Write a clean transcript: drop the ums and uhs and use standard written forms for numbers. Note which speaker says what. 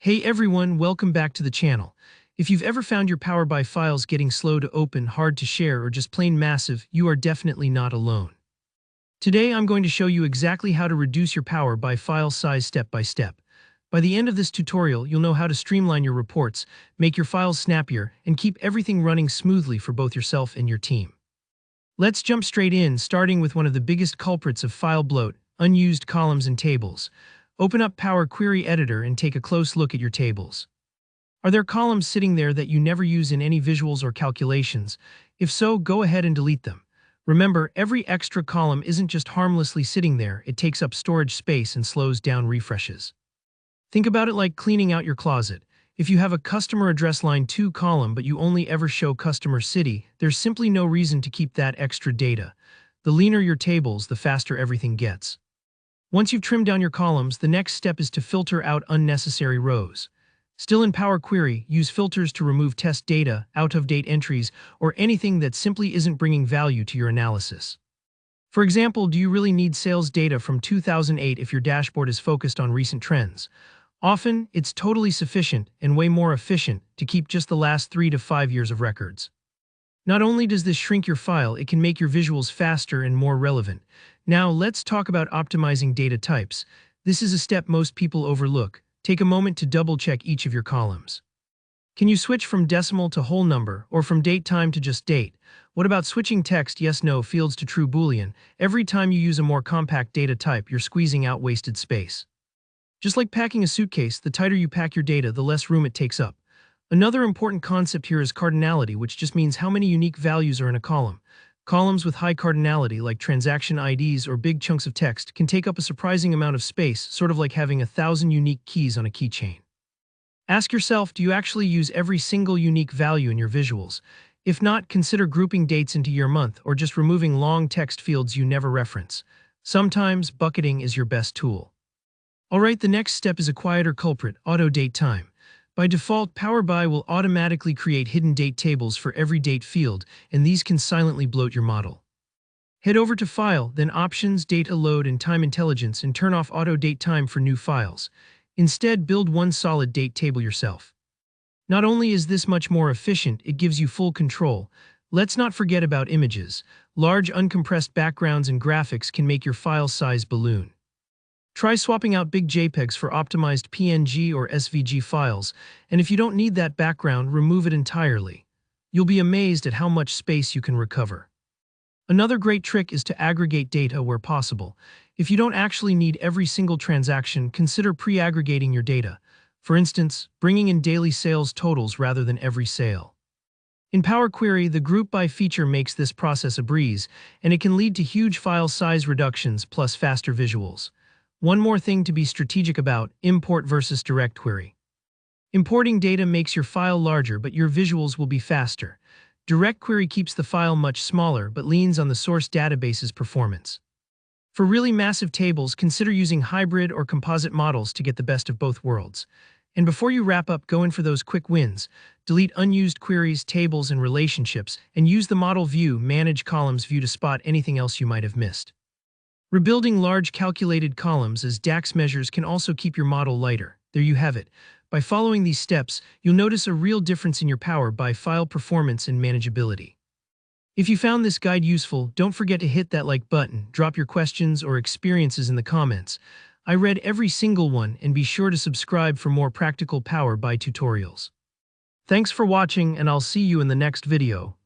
Speaker 1: Hey everyone, welcome back to the channel. If you've ever found your Power BI files getting slow to open, hard to share, or just plain massive, you are definitely not alone. Today I'm going to show you exactly how to reduce your Power BI file size step by step. By the end of this tutorial, you'll know how to streamline your reports, make your files snappier, and keep everything running smoothly for both yourself and your team. Let's jump straight in, starting with one of the biggest culprits of file bloat: unused columns and tables. Open up Power Query Editor and take a close look at your tables. Are there columns sitting there that you never use in any visuals or calculations? If so, go ahead and delete them. Remember, every extra column isn't just harmlessly sitting there, it takes up storage space and slows down refreshes. Think about it like cleaning out your closet. If you have a customer address line 2 column but you only ever show customer city, there's simply no reason to keep that extra data. The leaner your tables, the faster everything gets. Once you've trimmed down your columns, the next step is to filter out unnecessary rows. Still in Power Query, use filters to remove test data, out-of-date entries, or anything that simply isn't bringing value to your analysis. For example, do you really need sales data from 2008 if your dashboard is focused on recent trends? Often, it's totally sufficient and way more efficient to keep just the last 3 to 5 years of records. Not only does this shrink your file, it can make your visuals faster and more relevant. Now, let's talk about optimizing data types. This is a step most people overlook. Take a moment to double-check each of your columns. Can you switch from decimal to whole number, or from date time to just date? What about switching text yes/no fields to true Boolean? Every time you use a more compact data type, you're squeezing out wasted space. Just like packing a suitcase, the tighter you pack your data, the less room it takes up. Another important concept here is cardinality, which just means how many unique values are in a column. Columns with high cardinality, like transaction IDs or big chunks of text, can take up a surprising amount of space, sort of like having 1,000 unique keys on a keychain. Ask yourself, do you actually use every single unique value in your visuals? If not, consider grouping dates into year-month, or just removing long text fields you never reference. Sometimes, bucketing is your best tool. Alright, the next step is a quieter culprit: auto date time. By default, Power BI will automatically create hidden date tables for every date field, and these can silently bloat your model. Head over to File, then Options, Data Load, and Time Intelligence, and turn off Auto Date Time for new files. Instead, build one solid date table yourself. Not only is this much more efficient, it gives you full control. Let's not forget about images. Large uncompressed backgrounds and graphics can make your file size balloon. Try swapping out big JPEGs for optimized PNG or SVG files, and if you don't need that background, remove it entirely. You'll be amazed at how much space you can recover. Another great trick is to aggregate data where possible. If you don't actually need every single transaction, consider pre-aggregating your data. For instance, bringing in daily sales totals rather than every sale. In Power Query, the Group By feature makes this process a breeze, and it can lead to huge file size reductions plus faster visuals. One more thing to be strategic about: import versus direct query. Importing data makes your file larger, but your visuals will be faster. Direct query keeps the file much smaller, but leans on the source database's performance. For really massive tables, consider using hybrid or composite models to get the best of both worlds. And before you wrap up, go in for those quick wins. Delete unused queries, tables, and relationships, and use the Model View, Manage Columns view to spot anything else you might have missed. Rebuilding large calculated columns as DAX measures can also keep your model lighter. There you have it. By following these steps, you'll notice a real difference in your Power BI file performance and manageability. If you found this guide useful, don't forget to hit that like button, drop your questions or experiences in the comments. I read every single one, and be sure to subscribe for more practical Power BI tutorials. Thanks for watching, and I'll see you in the next video.